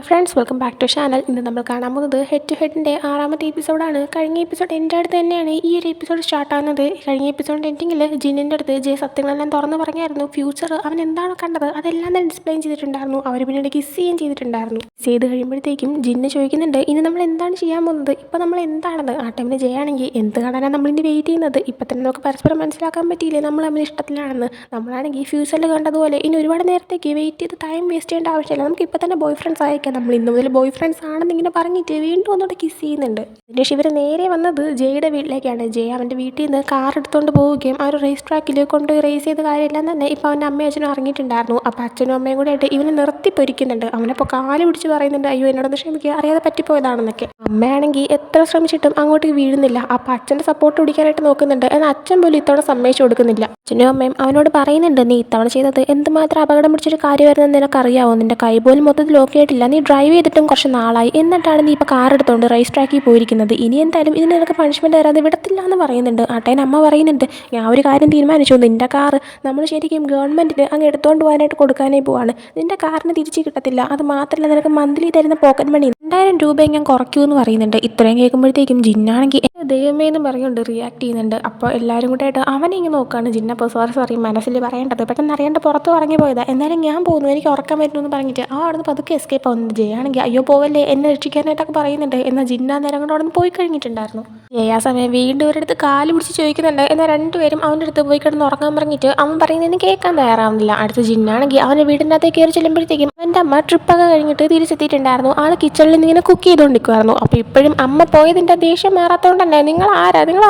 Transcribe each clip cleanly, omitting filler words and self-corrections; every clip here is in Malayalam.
Friends welcome back to channel. ഇന്ന് നമ്മൾ കാണാൻ പോകുന്നത് ഹെഡ് ടു ഹെഡിൻ്റെ 6ാമത്തെ എപ്പിസോഡാണ്. കഴിഞ്ഞ എപ്പിസോഡ് എൻ്റെ അടുത്ത് തന്നെയാണ് ഈ ഒരു എപ്പിസോഡ് സ്റ്റാർട്ടാകുന്നത്. കഴിഞ്ഞ എപ്പിസോഡിൻ്റെ എൻഡിങ്ങിൽ ജിന്നിൻ്റെ അടുത്ത് ജെ സത്യങ്ങളെല്ലാം തുറന്ന് പറഞ്ഞായിരുന്നു. ഫ്യൂച്ചർ അവൻ എന്താണോ കണ്ടത് അതെല്ലാം തന്നെ ഡിസ്പ്ലെയിൻ ചെയ്തിട്ടുണ്ടായിരുന്നു. അവർ പിന്നീട് കിസ് ചെയ്യുകയും ചെയ്തിട്ടുണ്ടായിരുന്നു. കിസ് ചെയ്ത് കഴിയുമ്പോഴത്തേക്കും ജിന്ന് ചോദിക്കുന്നുണ്ട്, ഇനി നമ്മൾ എന്താണ് ചെയ്യാൻ പോകുന്നത്, ഇപ്പോൾ നമ്മൾ എന്താണത്. ആ ടൈമിൽ ജെ ആണെങ്കിൽ എന്ത് കാണാനാണ് നമ്മളിനി വെയിറ്റ് ചെയ്യുന്നത്, ഇപ്പം തന്നെ നമുക്ക് പരസ്പരം മനസ്സിലാക്കാൻ പറ്റിയില്ലേ നമ്മൾ തമ്മിൽ ഇഷ്ടത്തിലാണെന്ന്. നമ്മളാണെങ്കിൽ ഫ്യൂച്ചറിൽ കണ്ടതുപോലെ ഇനി ഒരുപാട് നേരത്തേക്ക് വെയിറ്റ് ചെയ്ത് ടൈം വേസ്റ്റ് ചെയ്യേണ്ട ആവശ്യമില്ല, നമുക്ക് ഇപ്പോൾ തന്നെ ബോയ് ഫ്രണ്ട്സ് ആയേക്കാം, നമ്മൾ ഇന്ന് മുതൽ ബോയ് ഫ്രണ്ട്സ് ആണെന്നിങ്ങനെ പറഞ്ഞിട്ട് വീണ്ടും ഒന്നുകൂടെ കിസ് ചെയ്യുന്നുണ്ട്. അതിൻ്റെ ഇവർ നേരെ വന്നത് ജെയുടെ വീട്ടിലേക്കാണ്. ജെ അവൻ്റെ വീട്ടിൽ നിന്ന് കാർ എടുത്തുകൊണ്ട് പോവുകയും ആ ഒരു റേസ് ട്രാക്കിൽ കൊണ്ട് റേസ് ചെയ്ത കാര്യമെല്ലാം തന്നെ ഇപ്പോൾ അവൻ്റെ അമ്മയും അച്ഛനും അറിഞ്ഞിട്ടുണ്ടായിരുന്നു. അപ്പോൾ അച്ഛനും അമ്മയും കൂടെ ആയിട്ട് ഇവനെ നിർത്തി പൊരിക്കുന്നുണ്ട്. അവനപ്പോൾ കാല് പിടിച്ച് പറയുന്നുണ്ട്, അയ്യോ എന്നോടൊന്ന് ക്ഷമിക്കുക, അറിയാതെ പറ്റിപ്പോയതാണെന്നൊക്കെ. അമ്മയാണെങ്കിൽ എത്ര ശ്രമിച്ചിട്ടും അങ്ങോട്ട് വീഴുന്നില്ല. അപ്പോൾ അച്ഛൻ്റെ സപ്പോർട്ട് പിടിക്കാനായിട്ട് നോക്കുന്നുണ്ട്. എന്നാൽ അച്ഛൻ പോലും ഇത്തവണ സമ്മതിച്ചു കൊടുക്കുന്നില്ല. അച്ഛനും അമ്മയും അവനോട് പറയുന്നുണ്ട്, നീ ഇത്തവണ ചെയ്തത് എന്തുമാത്രം അപകടം പിടിച്ചൊരു കാര്യമായിരുന്നെന്ന് നിനക്കറിയാവോ, നിൻ്റെ കൈ പോലും മൊത്തത്തിൽ ഓക്കെ ആയിട്ടില്ല, നീ ഡ്രൈവ് ചെയ്തിട്ടും കുറച്ച് നാളായി, എന്നിട്ടാണ് നീ ഇപ്പോൾ കാർ എടുത്തുകൊണ്ട് റേസ് ട്രാക്കിൽ പോയിരിക്കുന്നത്, ഇനി എന്തായാലും ഇതിന് നിനക്ക് പണിഷ്മെൻറ്റ് തരാതെ വിടത്തില്ല എന്ന് പറയുന്നുണ്ട്. ആട്ടേൻ അമ്മ പറയുന്നുണ്ട്, ഞാൻ ഒരു കാര്യം തീരുമാനിച്ചു, നിൻ്റെ കാർ നമ്മൾ ശരിക്കും ഗവൺമെൻറ്റിന് അങ്ങ് എടുത്തുകൊണ്ട് പോകാനായിട്ട് കൊടുക്കാനേ പോവാണ്, നിൻ്റെ കാറിന് തിരിച്ച് കിട്ടത്തില്ല, അത് മാത്രമല്ല നിനക്ക് മന്ത്ലി തരുന്ന പോക്കറ്റ് മണി 2000 രൂപയും ഞാൻ കുറയ്ക്കുമെന്ന് പറയുന്നുണ്ട്. ഇത്രയും കേൾക്കുമ്പോഴത്തേക്കും ജിന്നാണെങ്കിൽ ദൈവമേ എന്ന് പറഞ്ഞുകൊണ്ട് റിയാക്ട് ചെയ്യുന്നുണ്ട്. അപ്പോൾ എല്ലാവരും കൂടെ ആയിട്ട് അവനെ ഇങ്ങനെ നോക്കുകയാണ്. ജിന്നപ്പോൾ സോറി മനസ്സിൽ പറയേണ്ടത് പെട്ടെന്ന് അറിയേണ്ട പുറത്ത് പറഞ്ഞു പോയതാണ്, എന്നാലും ഞാൻ പോകുന്നു, എനിക്ക് ഉറക്കാൻ പറ്റുമെന്ന് പറഞ്ഞിട്ട് അവിടെ നിന്ന് പതുക്കെ എസ്കേപ്പ് ആവുന്നുണ്ട്. ജയാണെങ്കിൽ അയ്യോ പോവല്ലേ, എന്നെ രക്ഷിക്കാനായിട്ടൊക്കെ പറയുന്നുണ്ട്. എന്നാൽ ജിന്ന നേരം കൊണ്ട് അവിടെ നിന്ന് പോയി കഴിഞ്ഞിട്ടുണ്ടായിരുന്നു. ജയ ആ സമയം വീണ്ടും ഒരിടത്ത് കാല് പിടിച്ച് ചോദിക്കുന്നുണ്ട്. എന്നാൽ രണ്ടുപേരും അവൻ്റെ അടുത്ത് പോയി കിടന്ന് ഉറങ്ങാൻ പറഞ്ഞിട്ട് അവൻ പറയുന്നതിന് കേൾക്കാൻ തയ്യാറാവുന്നില്ല. അടുത്ത് ജിന്നാണെങ്കിൽ അവൻ്റെ വീടിൻ്റെ അകത്തേക്ക് കയറി ചെല്ലുമ്പോഴത്തേക്കും അവൻ്റെ അമ്മ ട്രിപ്പൊക്കെ കഴിഞ്ഞിട്ട് തിരിച്ചെത്തിയിട്ടുണ്ടായിരുന്നു. ആൾ കിച്ചണിൽ നിന്ന് ഇങ്ങനെ കുക്ക് ചെയ്തുകൊണ്ടിരിക്കുമായിരുന്നു. അപ്പോൾ ഇപ്പോഴും അമ്മ പോയതിൻ്റെ ദേഷ്യം മാറാത്തതുകൊണ്ട് തന്നെ നിങ്ങൾ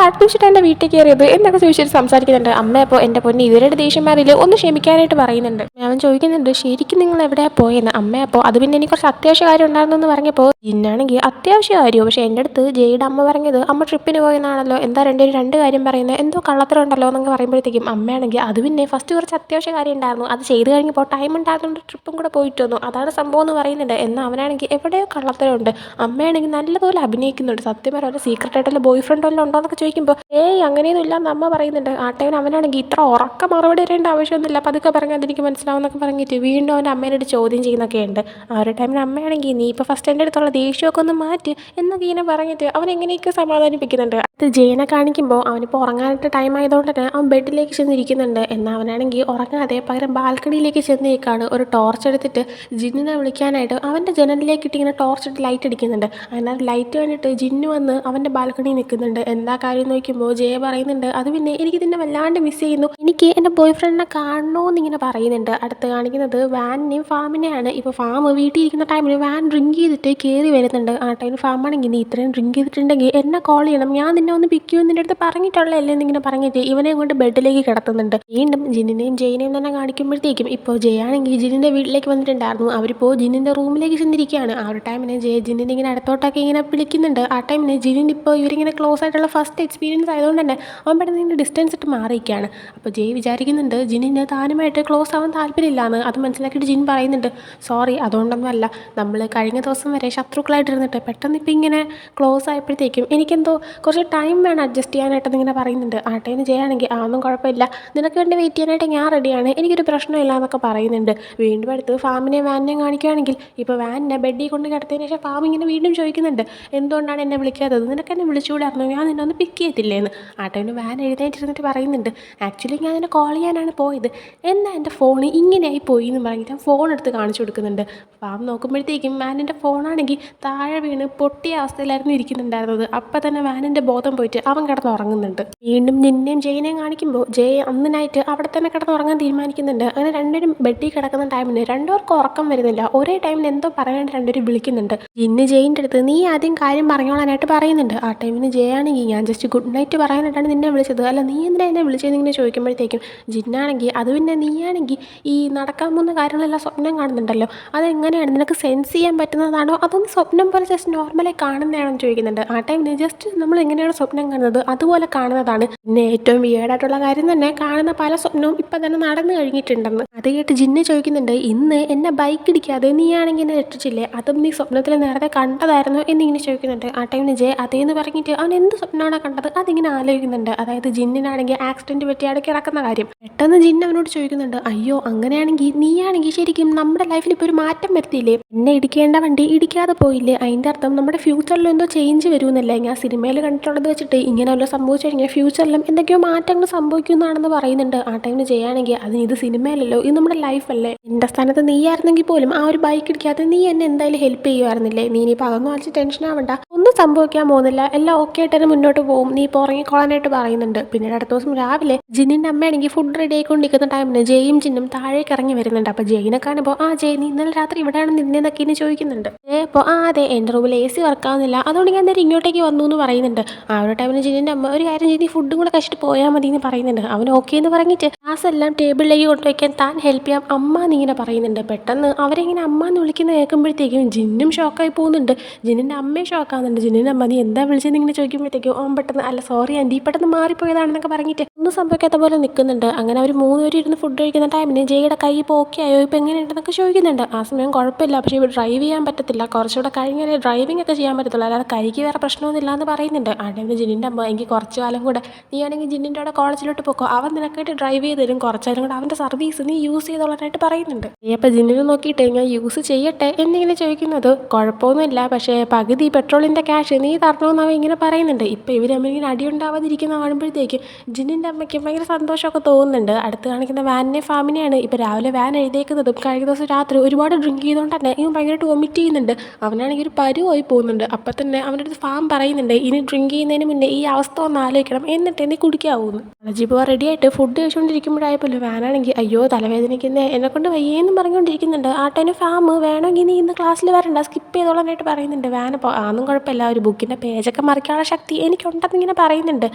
ആർട്ടിച്ചിട്ട് എൻ്റെ വീട്ടിൽ കയറിയത് എന്നൊക്കെ ചോദിച്ചിട്ട് സംസാരിക്കുന്നുണ്ട്. അമ്മ അപ്പോൾ എൻ്റെ പൊന്നി ഇവരുടെ ദേഷ്യന്മാരിൽ ഒന്ന് ക്ഷമിക്കാനായിട്ട് പറയുന്നുണ്ട്. അവൻ ചോദിക്കുന്നുണ്ട്, ശരിക്കും നിങ്ങൾ എവിടെയാണ് പോയെന്ന്. അമ്മ അപ്പോൾ അത് പിന്നെ എനിക്ക് കുറച്ച് അത്യാവശ്യ കാര്യം ഉണ്ടായിരുന്നു എന്ന് പറഞ്ഞപ്പോൾ ജിന്നാണെങ്കിൽ അത്യാവശ്യ കാര്യമോ, പക്ഷേ എൻ്റെ അടുത്ത് ജയുടെ അമ്മ പറഞ്ഞത് അമ്മ ട്രിപ്പിന് പോയെന്നാണല്ലോ, എന്താ രണ്ട് കാര്യം പറയുന്നത്, എന്തോ കള്ളത്തരം ഉണ്ടല്ലോ എന്നൊക്കെ പറയുമ്പോഴത്തേക്കും അമ്മയാണെങ്കിൽ അത് പിന്നെ ഫസ്റ്റ് കുറച്ച് അത്യാവശ്യ കാര്യം ഉണ്ടായിരുന്നു, അത് ചെയ്ത് കഴിഞ്ഞപ്പോൾ ടൈം ഉണ്ടായതുകൊണ്ട് ട്രിപ്പും കൂടെ പോയിട്ട് വന്നു, അതാണ് സംഭവം എന്ന് പറയുന്നുണ്ട്. എന്നാൽ അവനാണെങ്കിൽ എവിടെയോ കള്ളത്തരമുണ്ട്. അമ്മയാണെങ്കിൽ നല്ലതുപോലെ അഭിനയിക്കുന്നുണ്ട്. സത്യം പറയാം സീക്രട്ട് ആയിട്ടുള്ള ബോയ് ഫ്രണ്ട് വല്ലതും ഉണ്ടോ എന്നൊക്കെ ചോദിക്കുമ്പോൾ അങ്ങനെയൊന്നും ഇല്ല എന്ന് അമ്മ പറയുന്നുണ്ട്. ആട്ടവൻ അവനാണെങ്കിൽ ഇത്ര ഉറക്ക മറുപടി വരേണ്ട ആവശ്യമൊന്നുമില്ല, പതുക്കെ പറഞ്ഞാൽ അതെനിക്ക് മനസ്സിലാവുന്നൊക്കെ പറഞ്ഞിട്ട് വീണ്ടും അവൻ്റെ അമ്മേനോട് ചോദ്യം ചെയ്യുന്നൊക്കെ ഉണ്ട്. ആ ഒരു ടൈമിൽ അമ്മയാണെങ്കിൽ നീ ഇപ്പോൾ ഫസ്റ്റ് എൻ്റെ അടുത്തുള്ള ദേഷ്യമൊക്കെ ഒന്ന് മാറ്റി എന്നൊക്കെ ഇങ്ങനെ പറഞ്ഞിട്ട് അവൻ എങ്ങനെയൊക്കെ സമാധാനിപ്പിക്കുന്നുണ്ട്. അത് ജയനെ കാണിക്കുമ്പോൾ അവനിപ്പോൾ ഉറങ്ങാനായിട്ട് ടൈം ആയതുകൊണ്ട് തന്നെ അവൻ ബെഡിലേക്ക് ചെന്നിരിക്കുന്നുണ്ട്. എന്നാൽ അവനാണെങ്കിൽ ഉറങ്ങാതെ പകരം ബാൽക്കണിയിലേക്ക് ചെന്നേക്കാണ്. ഒരു ടോർച്ച് എടുത്തിട്ട് ജിന്നിനെ വിളിക്കാനായിട്ട് അവൻ്റെ ജനലിലേക്ക് ഇട്ട് ഇങ്ങനെ ടോർച്ച് ഇട്ട് ലൈറ്റ് അടിക്കുന്നുണ്ട്. അതിനാൽ ലൈറ്റ് കണ്ടിട്ട് ജിന്നു വന്ന് അവൻ്റെ ബാൽക്കണിയിൽ നിൽക്കുന്നുണ്ട്. എന്താ കാര്യം നോക്കുമ്പോൾ ജയ പറയുന്നുണ്ട്, അത് പിന്നെ എനിക്ക് ഇതിനെ വല്ലാണ്ട് മിസ് ചെയ്യുന്നു, എനിക്ക് എൻ്റെ ബോയ് ഫ്രണ്ടിനെ കാണണമെന്ന് ഇങ്ങനെ പറയുന്നുണ്ട്. അടുത്ത് കാണിക്കുന്നത് വാനിനെയും ഫാമിനെയാണ്. ഇപ്പോൾ ഫാം വീട്ടിൽ ഇരിക്കുന്ന ടൈമിൽ വാൻ ഡ്രിങ്ക് ചെയ്തിട്ട് കയറി വരുന്നുണ്ട്. ആ ടൈമിൽ ഫാമാണെങ്കിൽ നീ ഇത്രയും ഡ്രിങ്ക് ചെയ്തിട്ടുണ്ടെങ്കിൽ എന്നെ കോൾ ചെയ്യണം, ഞാൻ നിന്നെ ഒന്ന് പിക്ക് ചെയ്യുമെന്ന് നിൻ്റെ അടുത്ത് പറഞ്ഞിട്ടുള്ളതല്ലേ എന്നിങ്ങനെ പറഞ്ഞിട്ട് ഇവനെ കൊണ്ട് ബെഡിലേക്ക് കിടത്തുന്നുണ്ട്. വീണ്ടും ജിന്നിനെയും ജയിനെയും തന്നെ കാണിക്കുമ്പോഴത്തേക്കും ഇപ്പോൾ ജയാണെങ്കിൽ ജിന്നിൻ്റെ വീട്ടിലേക്ക് വന്നിട്ടുണ്ടായിരുന്നു. അവരിപ്പോൾ ജിന്നിൻ്റെ റൂമിലേക്ക് ചെന്നിരിക്കുകയാണ്. ആ ഒരു ടൈമിന് ജിന്നിനെ ഇങ്ങനെ അടുത്തോട്ടൊക്കെ ഇങ്ങനെ വിളിക്കുന്നുണ്ട്. ആ ടൈമിന് ജിന്നിന് ഇപ്പോൾ ഇവരിങ്ങനെ ക്ലോസ് ആയിട്ടുള്ള ഫസ്റ്റ് എക്സ്പീരിയൻസ് ആയതുകൊണ്ട് തന്നെ അവൻ പെട്ടെന്ന് ഇങ്ങനെ ഡിസ്റ്റൻസ് ഇട്ട് മാറിയിരിക്കുകയാണ്. അപ്പോൾ ജയ് വിചാരിക്കുന്നുണ്ട് ജിന്നിന് താനുമായിട്ട് ക്ലോസ് ആവാൻ താല്പര്യമില്ലാന്ന്. അത് മനസ്സിലാക്കിയിട്ട് ജിൻ പറയുന്നുണ്ട്, സോറി അതുകൊണ്ടൊന്നും അല്ല, നമ്മൾ കഴിഞ്ഞ ദിവസം വരെ ശത്രുക്കളായിട്ടിരുന്നിട്ട് പെട്ടെന്ന് ഇപ്പോൾ ഇങ്ങനെ ക്ലോസ് ആയപ്പോഴത്തേക്കും എനിക്കെന്തോ കുറച്ച് ടൈം വേണം അഡ്ജസ്റ്റ് ചെയ്യാനായിട്ടെന്ന് ഇങ്ങനെ പറയുന്നുണ്ട്. ആ ടൈമിന് ചെയ്യാണെങ്കിൽ ഒന്നും കുഴപ്പമില്ല, നിനക്ക് വേണ്ടി വെയിറ്റ് ചെയ്യാനായിട്ട് ഞാൻ റെഡിയാണ്, എനിക്കൊരു പ്രശ്നമില്ല എന്നൊക്കെ പറയുന്നുണ്ട്. വീണ്ടും അടുത്ത് ഫാമിനെയും വാനിനെയും കാണിക്കുകയാണെങ്കിൽ ഇപ്പോൾ വാനിനെ ബെഡിൽ കൊണ്ട് കിടത്തിയതിന് ശേഷം ഫാം ഇങ്ങനെ വീണ്ടും ചോദിക്കുന്നുണ്ട്, എന്തുകൊണ്ടാണ് എന്നെ വിളിക്കാത്തത്, നിനക്ക് എന്നെ വിളിച്ചുകൂടായിരുന്നു, ഞാൻ നിന്നെ ഒന്ന് പിക്ക് ചെയ്തില്ലേന്ന്. ആ ടൈമിന് വാൻ എഴുന്നേറ്റിരുന്നിട്ട് പറയുന്നുണ്ട്, ആക്ച്വലി ഞാൻ നിന്നെ കോൾ ചെയ്യാനാണ് പോയത്, എന്നാൽ എൻ്റെ ഫോൺ ഇങ്ങനെയായി പോയി എന്ന് പറഞ്ഞിട്ട് ഫോൺ എടുത്ത് കാണിച്ചു കൊടുക്കുന്നുണ്ട്. ഫാം നോക്കുമ്പോഴത്തേക്കും വാനിൻ്റെ ഫോണാണെങ്കിൽ താഴെ വീണ് പൊട്ടിയ അവസ്ഥയിലായിരുന്നു ഇരിക്കുന്നുണ്ടായിരുന്നത്. അപ്പം തന്നെ വാനിൻ്റെ ബോധം പോയിട്ട് അവൻ കിടന്ന് ഉറങ്ങുന്നുണ്ട്. വീണ്ടും ജിന്നെയും ജയിനെയും കാണിക്കുമ്പോൾ ജയ് അന്നിനായിട്ട് അവിടെ തന്നെ കിടന്ന് ഉറങ്ങാൻ തീരുമാനിക്കുന്നുണ്ട്. അങ്ങനെ രണ്ടുപേരും ബെഡിൽ കിടക്കുന്ന ടൈമിന് രണ്ടുപേർക്കും ഉറക്കം വരുന്നില്ല. ഒരേ ടൈമിൽ എന്തോ പറയാണ്ട് രണ്ടുപേരും വിളിക്കുന്നുണ്ട്. ജിന്ന് ജയിൻ്റെ അടുത്ത് നീ ആദ്യം കാര്യം പറഞ്ഞോളാനായിട്ട് പറയുന്നുണ്ട്. ആ ടൈമിന് ജയാണെങ്കിൽ ഞാൻ ജസ്റ്റ് ഗുഡ് നൈറ്റ് പറയാനായിട്ടാണ് നിന്നെ വിളിച്ചത്, അല്ല നീ എന്തിനാ എന്നെ വിളിച്ചതെന്നിങ്ങനെ ചോദിക്കുമ്പോഴത്തേക്കും ജിന്നാണെങ്കിൽ അത് പിന്നെ നീയാണെങ്കിൽ ഈ നടക്കാൻ പോകുന്ന കാര്യങ്ങളെല്ലാം സ്വപ്നം കാണുന്നുണ്ടല്ലോ, അതെങ്ങനെയാണ് നിനക്ക് സെൻസ് ചെയ്യാൻ പറ്റുന്നതാണോ അതൊന്ന് സ്വപ്നം പോലെ ജസ്റ്റ് നോർമലായി കാണുന്നതാണോ എന്ന് ചോദിക്കുന്നുണ്ട്. ആ ടൈമിന് ജസ്റ്റ് നമ്മൾ എങ്ങനെയാണ് സ്വപ്നം കാണുന്നത് അതുപോലെ കാണുന്നതാണ്. പിന്നെ ഏറ്റവും വിയേഡായിട്ടുള്ള കാര്യം തന്നെ കാണുന്ന പല സ്വപ്നവും ഇപ്പം തന്നെ നടന്നു കഴിഞ്ഞിട്ടുണ്ടെന്ന്. അത് കേട്ട് ജിന്ന് ചോദിക്കുന്നുണ്ട്, ഇന്ന് എന്നെ ബൈക്ക് ഇടിക്കാതെ നീയാണെങ്കിൽ എന്നെ രക്ഷിച്ചില്ലേ, അതും നീ സ്വപ്നത്തിൽ നേരത്തെ കണ്ടതായിരുന്നു എന്നിങ്ങനെ ചോദിക്കുന്നുണ്ട്. ആ ടൈമിന് ജെ അതേന്ന് പറഞ്ഞിട്ട് അവൻ എന്ത് സ്വപ്നമാണോ കണ്ടത് അതിങ്ങനെ ആലോചിക്കുന്നുണ്ട്. അതായത് ജിന്നിനാണെങ്കിൽ ആക്സിഡൻറ്റ് പറ്റി അവിടെ കിടക്കുന്ന കാര്യം. പെട്ടെന്ന് ജിന്ന് അവനോട് ചോദിക്കുന്നുണ്ട്, അയ്യോ അങ്ങനെയാണെങ്കിൽ നീയാണെങ്കിൽ ശരിക്കും നമ്മുടെ ലൈഫിൽ ഇപ്പോൾ ഒരു മാറ്റം വരുത്തിയില്ലേ, എന്നെ ഇടിക്കേണ്ട വണ്ടി ഇടിക്കാതെ പോയില്ലേ, അതിൻ്റെ അർത്ഥം നമ്മുടെ ഫ്യൂച്ചറിൽ എന്തോ ചേഞ്ച് വരുമെന്നല്ലേ. ഞാൻ സിനിമയിൽ കണ്ടിട്ടുള്ളത് വെച്ചിട്ട് ഇങ്ങനെ വല്ലതും സംഭവിച്ചു കഴിഞ്ഞാൽ ഫ്യൂച്ചറിലും എന്തൊക്കെയോ മാറ്റങ്ങൾ സംഭവിക്കുന്നതാണെന്ന് പറയുന്നുണ്ട്. ആ ടൈമിന് ചെയ്യുകയാണെങ്കിൽ അതിന് ഇത് സിനിമയിലല്ലോ, ഇത് നമ്മുടെ ലൈഫല്ലേ. എൻ്റെ സ്ഥാനത്ത് നീയായിരുന്നെങ്കിൽ പോലും ആ ഒരു ബൈക്ക് ഇടിക്കാതെ നീ എന്നെ എന്തായാലും ഹെൽപ്പ് ചെയ്യുമായിരുന്നില്ലേ. നീ ഇനിയിപ്പോൾ അതൊന്നും അടിച്ച് ടെൻഷൻ ആവണ്ട, ഒന്നും സംഭവിക്കാൻ പോകുന്നില്ല, എല്ലാം ഓക്കെ ആയിട്ട് തന്നെ മുന്നോട്ട് പോകും, നീ ഇപ്പോൾ ഉറങ്ങിക്കോളാനായിട്ട് പറയുന്നുണ്ട്. പിന്നീട് അടുത്ത ദിവസം രാവിലെ ജിന്നിൻ്റെ അമ്മയാണെങ്കിൽ ഫുഡ് റെഡി ആയിക്കൊണ്ടിരിക്കുന്ന ടൈമിന് ജയും ജിന്നും താഴേക്ക് ഇറങ്ങി വരുന്നുണ്ട്. അപ്പോൾ ജയിനെ കാണുമ്പോൾ ആ ജയ് നീ ഇന്നലെ രാത്രി ഇവിടെയാണ് നിന്നേന്നൊക്കെ ഇനി ചോദിക്കുന്നുണ്ട്. അപ്പോൾ ആ അതെ, എൻ്റെ റൂമിൽ AC വർക്കാവുന്നില്ല, അതുകൊണ്ട് ഞാൻ നേരെ ഇങ്ങോട്ടേക്ക് വന്നു എന്ന് പറയുന്നുണ്ട്. ആ ഒരു ടൈമിന് ജിന്നിൻ്റെ അമ്മ ഒരു കാര്യം ചെയ്ത് ഫുഡും കൂടെ കഴിച്ചിട്ട് പോയാൽ മതി എന്ന് പറയുന്നുണ്ട്. അവൻ ഓക്കെ എന്ന് പറഞ്ഞിട്ട് ഗ്ലാസ് എല്ലാം ടേബിളിലേക്ക് കൊണ്ടുവയ്ക്കാൻ താൻ ഹെൽപ്പ് ചെയ്യാം അമ്മ എന്നിങ്ങനെ പറയുന്നുണ്ട്. പെട്ടെന്ന് അവരെങ്ങനെ അമ്മ എന്ന് വിളിക്കുന്ന കേൾക്കുമ്പോഴത്തേക്കും ജിന്നും ഷോക്കായി പോകുന്നുണ്ട്. ജിന്നിൻ്റെ അമ്മയും ഷോക്കാവുന്നുണ്ട്. ജിന്നിൻ്റെ അമ്മ നീ എന്താ വിളിച്ചതെന്ന് ഇങ്ങനെ ചോദിക്കുമ്പോഴത്തേക്കും ഓൻ പെട്ടെന്ന് അല്ല സോറി ആൻറ്റി പെട്ടെന്ന് മാറിപ്പോയതാണെന്നൊക്കെ പറഞ്ഞിട്ട് ഒന്നും സംഭവിക്കാത്ത പോലെ നിൽക്കുന്നുണ്ട്. അങ്ങനെ അവർ 3 പേരും ഇരുന്ന് ഫുഡ് കഴിക്കുന്ന ടൈമിന് ജയുടെ കൈ ഇപ്പോൾ ഓക്കെ ആയോ, ഇപ്പോൾ എങ്ങനെയുണ്ടെന്നൊക്കെ ചോദിക്കുന്നുണ്ട്. ആ സമയം കുഴപ്പമില്ല, പക്ഷേ ഇപ്പോൾ ഡ്രൈവ് ചെയ്യാൻ പറ്റത്തില്ല, കുറച്ചുകൂടെ കഴിഞ്ഞാലേ ഡ്രൈവിംഗ് ഒക്കെ ചെയ്യാൻ പറ്റത്തുള്ളൂ, അല്ലാതെ കൈക്ക് വേറെ പ്രശ്നമൊന്നുമില്ല എന്ന് പറയുന്നുണ്ട്. ആ ടൈമിൽ ജിന്നിൻ്റെ അമ്മ എനിക്ക് കുറച്ച് കാലം കൂടെ നീ ആണെങ്കിൽ ജിന്നിൻ്റെ അവിടെ കോളേജിലോട്ട് പോക്കോ, അവൻ നിനക്കായിട്ട് ഡ്രൈവ് ചെയ്ത് തരും, കുറച്ച് നേരം കൂടെ അവൻ്റെ സർവീസ് നീ യൂസ് ചെയ്തോളാനായിട്ട് പറയുന്നുണ്ട്. നീ അപ്പോൾ ജിന്നിനെ നോക്കിയിട്ട് ഞാൻ യൂസ് ചെയ്യട്ടെ എന്നിങ്ങനെ ചോദിക്കുന്നത്. കുഴപ്പമൊന്നുമില്ല, പക്ഷേ പകുതി പെട്രോളിൻ്റെ ക്യാഷ് നീ തരണമെന്ന് അവൻ ഇങ്ങനെ പറയുന്നുണ്ട്. ഇപ്പോൾ ഇവർ ഇങ്ങനെ അടിയുണ്ടാവാതിരിക്കുന്ന കാണുമ്പോഴത്തേക്ക് ജിന്നിൻ്റെ അമ്മയ്ക്ക് ഭയങ്കര സന്തോഷമൊക്കെ തോന്നുന്നുണ്ട്. അടുത്ത് കാണിക്കുന്ന വാനിനെ ഫാമിനെയാണ്. ഇപ്പോൾ രാവിലെ വാൻ എഴുതേക്കുന്നതും കഴിഞ്ഞ ദിവസം രാത്രി ഒരുപാട് ഡ്രിങ്ക് ചെയ്തുകൊണ്ട് തന്നെ ഇവൻ ഭയങ്കരമായിട്ട് വൊമിറ്റ് ചെയ്യുന്നുണ്ട്. അവനാണെങ്കിൽ ഒരു പരുവായി പോകുന്നുണ്ട്. അപ്പം തന്നെ അവൻ്റെ അടുത്ത് ഫാം പറയുന്നുണ്ട് ഇനി ഡ്രിങ്ക് ചെയ്യുന്നതിന് മുന്നേ ഈ അവസ്ഥ ഒന്ന് ആലോചിക്കണം, എന്നിട്ട് നീ കുടിക്കാവൂന്ന്. ഇപ്പോൾ റെഡി ആയിട്ട് ഫുഡ് കഴിച്ചുകൊണ്ടിരിക്കുമ്പോഴായപ്പോൾ വാനാണെങ്കിൽ അയ്യോ തലവേദനയ്ക്കുന്നേ എന്നെക്കൊണ്ട് വയ്യേന്നും പറഞ്ഞുകൊണ്ടിരിക്കുന്നുണ്ട്. ആ ടൈമിന് ഫാം വേണമെങ്കിൽ നീ ഇന്ന് ക്ലാസ്സിൽ വരണ്ട, സ്കിപ്പ് ചെയ്തോളാനായിട്ട് പറയുന്നുണ്ട്. വാനപ്പോൾ അതൊന്നും കുഴപ്പമില്ല, ഒരു ബുക്കിൻ്റെ പേജൊക്കെ മറിക്കാനുള്ള ശക്തി എനിക്കുണ്ടെന്നിങ്ങനെ പറയുന്നുണ്ട്.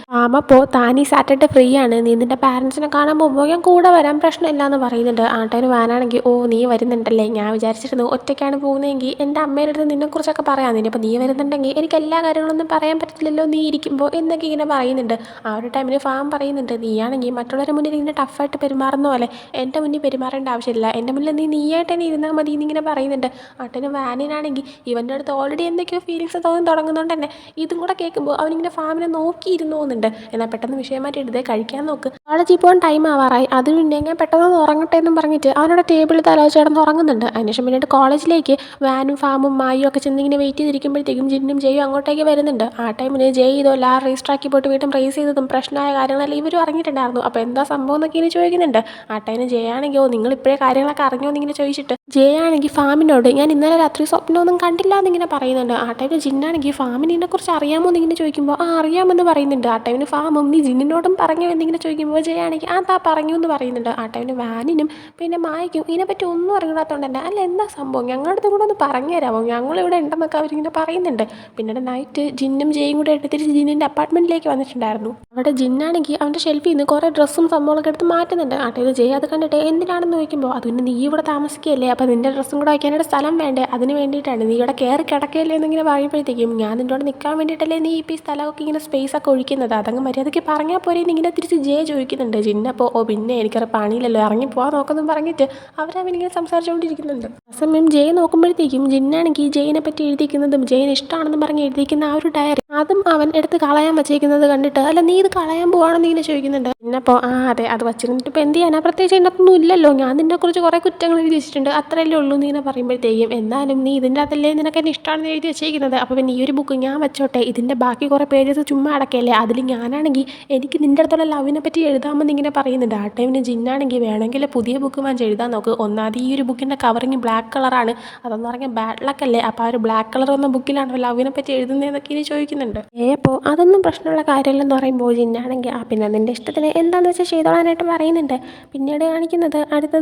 അപ്പോൾ താൻ ഈ സാറ്റർഡേ ഫ്രീ ആണ്, നീ നിൻ്റെ പാരൻസിനെ കാണാൻ പോകുമ്പോൾ ഞാൻ കൂടെ വരാൻ പ്രശ്നമില്ല എന്ന് പറയുന്നുണ്ട്. ആ ടൈമിന് വാനാണെങ്കിൽ ഓ നീ വരുന്നുണ്ടല്ലേ, ഞാൻ വിചാരിച്ചിരുന്നു ഒറ്റയ്ക്കാണ് പോകുന്നതെങ്കിൽ എൻ്റെ അമ്മയുടെ അടുത്ത് നിന്നെക്കുറിച്ചൊക്കെ പറയാം, നിന്നിപ്പോൾ നീ വരുന്നുണ്ടെങ്കിൽ എനിക്ക് എല്ലാ കാര്യങ്ങളൊന്നും പറയാൻ പറ്റത്തില്ലല്ലോ നീ ഇരിക്കുമ്പോൾ എന്നൊക്കെ ഇങ്ങനെ പറയുന്നുണ്ട്. ആ ഒരു ടൈമിന് ഫാം പറയുന്നുണ്ട് നീയാണെങ്കിൽ മറ്റുള്ളവരുടെ മുന്നിൽ ഇങ്ങനെ ടഫായിട്ട് പെരുമാറുന്ന പോലെ എൻ്റെ മുന്നിൽ പെരുമാറേണ്ട ആവശ്യമില്ല, എൻ്റെ മുന്നിൽ നീയായിട്ട് തന്നെ ഇരുന്നാൽ മതി എന്നിങ്ങനെ പറയുന്നുണ്ട്. ആട്ടന് വാനിനാണെങ്കിൽ ഇവൻ്റെ അടുത്ത് ഓൾറെഡി എന്തൊക്കെയോ ഫീലിങ്സ് തോന്നി തുടങ്ങുന്നതുകൊണ്ട് തന്നെ ഇതും കൂടെ കേൾക്കുമ്പോൾ അവനിങ്ങനെ ഫാമിനെ നോക്കിയിരുന്നു പോകുന്നുണ്ട്. എന്നാൽ പെട്ടെന്ന് വിഷയം മാറ്റി എടുത്ത് കഴിക്കാൻ നോക്ക്, കോളേജിൽ പോകാൻ ടൈം ആവാറായി, അതിന് മുന്നേ ഞാൻ പെട്ടെന്ന് ഉറങ്ങട്ടെ എന്നും പറഞ്ഞിട്ട് അവനോട് ടേബിളിൽ തലോച്ച് കിടന്ന് ഉറങ്ങുന്നുണ്ട്. അതിനുശേഷം പിന്നീട് കോളേജിലേക്ക് വാനും ഫാമും മായും ഒക്കെ ചെന്നിങ്ങനെ വെയിറ്റ് ചെയ്തിരിക്കുമ്പോഴത്തേക്കും ജിന്നും ജയും അങ്ങോട്ടേക്ക് വരുന്നുണ്ട്. ആ ടൈമിന് ജയ് ഇതോ ലാർ രജിസ്റ്ററാക്കി പോയിട്ട് വീണ്ടും റേസ് ചെയ്തതും പ്രശ്നമായ കാര്യങ്ങളെല്ലാം ഇവരും അറിഞ്ഞിട്ടുണ്ടായിരുന്നു. അപ്പോൾ എന്താ സംഭവം എന്നൊക്കെ ഇങ്ങനെ ചോദിക്കുന്നുണ്ട്. ആ ടൈമിന് ജയാണെങ്കിൽ ഓ നിങ്ങൾ ഇപ്പോഴേ കാര്യങ്ങളൊക്കെ അറിഞ്ഞോ എന്നിങ്ങനെ ചോദിച്ചിട്ട് ജയാണെങ്കിൽ ഫാമിനോട് ഞാൻ ഇന്നലെ രാത്രി സ്വപ്നമൊന്നും കണ്ടില്ല എന്നിങ്ങനെ പറയുന്നുണ്ട്. ആ ടൈമിൽ ജിന്നാണെങ്കിൽ ഫാമിനെ കുറിച്ച് അറിയാമോ എന്നിങ്ങനെ ചോദിക്കുമ്പോൾ ആ അറിയാമെന്ന് പറയുന്നുണ്ട്. ആ ടൈമിന് ഫാമും നീ ജിന്നിനോടും പറഞ്ഞു എന്നിങ്ങനെ ചോദിക്കുമ്പോൾ ജയാണെങ്കിൽ ആ താ പറഞ്ഞു എന്ന് പറയുന്നുണ്ട്. ആ ടൈമിന് വാനിനും പിന്നെ മായയ്ക്കും ഇതിനെപ്പറ്റി ഒന്നും അറിയാത്തതുകൊണ്ട് തന്നെ അല്ല എന്താ സംഭവം ഞങ്ങളുടെ അടുത്ത് കൂടെ ഒന്ന് പറഞ്ഞു തരാമോ, ഞങ്ങളിവിടെ ഉണ്ടെന്നൊക്കെ അവരിങ്ങനെ പറയുന്നുണ്ട്. പിന്നീട് നൈറ്റ് ജിന്നും ജയും കൂടെ തിരിച്ച് ജിന്നിൻ്റെ അപ്പാർട്ട്മെൻറ്റിലേക്ക് വന്നിട്ടുണ്ടായിരുന്നു. അവിടെ ജിന്നാണെങ്കിൽ അവൻ്റെ ഷെൽഫിൽ നിന്ന് കുറേ ഡ്രസ്സും സംഭവങ്ങളൊക്കെ എടുത്ത് മാറ്റുന്നുണ്ട്. ആ ടൈമിൽ ജയ് അത് കണ്ടിട്ട് എന്തിനാണെന്ന് ചോദിക്കുമ്പോൾ അത് പിന്നെ നീ ഇവിടെ താമസിക്കുകയല്ലേ, അപ്പോൾ നിൻ്റെ ഡ്രസ്സും കൂടെ വയ്ക്കാനായിട്ട് സ്ഥലം വേണ്ടേ, അതിന് വേണ്ടിയിട്ടാണ് നീ ഇവിടെ കയറി കിടക്കുകയല്ലേ എന്നിങ്ങനെ പറയുമ്പോഴത്തേക്കും ഞാൻ നിന്നോട് നിൽക്കാൻ വേണ്ടിയിട്ടല്ലേ നീ ഇപ്പോൾ ഈ സ്ഥലമൊക്കെ ഇങ്ങനെ സ്പേസ് ഒക്കെ ഒഴിക്കുന്നത്, അതങ്ങ് മര്യാദയ്ക്ക് പറഞ്ഞാൽ പോരെ എന്നിങ്ങനെ തിരിച്ച് ജയ ചോദിക്കുന്നുണ്ട്. ജിന്നപ്പോൾ ഓ പിന്നെ എനിക്കറിയാം പണിയില്ലല്ലോ ഇറങ്ങി പോകാൻ നോക്കുന്നു പറഞ്ഞിട്ട് അവരവനിങ്ങനെ സംസാരിച്ചുകൊണ്ടിരിക്കുന്നുണ്ട്. ആ സമയം ജയ നോക്കുമ്പോഴത്തേക്കും ജിന്നാണെങ്കിൽ ജയിനെ പറ്റി എഴുതിക്കുന്നതും ജയിന് ഇഷ്ടമാണെന്ന് പറഞ്ഞ് എഴുതിക്കുന്ന ആ ഒരു ഡയറി അതും അവൻ എടുത്ത് കളയാൻ വെച്ചേക്കുന്നത് കണ്ടിട്ട് അല്ല നീ ഇത് കളയാൻ പോവാണെന്ന് ഇങ്ങനെ ചോദിക്കുന്നുണ്ട്. പിന്നപ്പോൾ ആ അതെ അത് വച്ചിരുന്നിട്ട് ഇപ്പോൾ എന്ത് ചെയ്യാനാ, പ്രത്യേകിച്ച് ഇതിനകത്തൊന്നും ഇല്ലല്ലോ, ഞാൻ നിന്നെക്കുറിച്ച് കുറേ കുറ്റങ്ങൾ എഴുതി വെച്ചിട്ടുണ്ട് അത്രയല്ലേ ഉള്ളൂ എന്ന് ഇങ്ങനെ പറയുമ്പോഴത്തേക്കും എന്നാലും നീ ഇതിൻ്റെ അകത്തല്ലേ നിനക്ക് എന്നെ ഇഷ്ടമാണെന്ന് എഴുതി വെച്ചേക്കുന്നത്, അപ്പോൾ പിന്നെ ഈ ഒരു ബുക്ക് ഞാൻ വെച്ചോട്ടെ, ഇതിൻ്റെ ബാക്കി കുറേ പേജസ് ചുമ്മാ അടക്കല്ലേ, അതിൽ ഞാനാണെങ്കിൽ എനിക്ക് നിൻ്റെ അടുത്തുള്ള ലവിനെ പറ്റി എഴുതാമെന്ന് ഇങ്ങനെ പറയുന്നുണ്ട്. ആ ടൈമിന് ജിന്നാണെങ്കിൽ വേണമെങ്കിൽ പുതിയ ബുക്ക് വാങ്ങിച്ച് എഴുതാൻ നോക്ക്, ഒന്നാമത് ഈ ഒരു ബുക്കിൻ്റെ കവറിങ് ബ്ലാക്ക് കളറാണ്, അതെന്ന് പറഞ്ഞാൽ ബാഡ് ലക്ക് അല്ലേ, അപ്പോൾ ആ ഒരു ബ്ലാക്ക് കളർ വന്ന ബുക്കിലാണ് ലവിനെ പറ്റി എഴുതുന്നതെന്നൊക്കെ ഇനി ചോദിക്കുന്നുണ്ട്. അപ്പോൾ അതൊന്നും പ്രശ്നമുള്ള കാര്യമില്ലെന്ന് പറയുമ്പോൾ ജിന്നാണെങ്കിൽ ആ പിന്നെ നിൻ്റെ ഇഷ്ടത്തിന് എന്താണെന്ന് വെച്ചാൽ ചെയ്തോളാനായിട്ട് പറയുന്നുണ്ട്. പിന്നീട് കാണിക്കുന്നത് അടുത്ത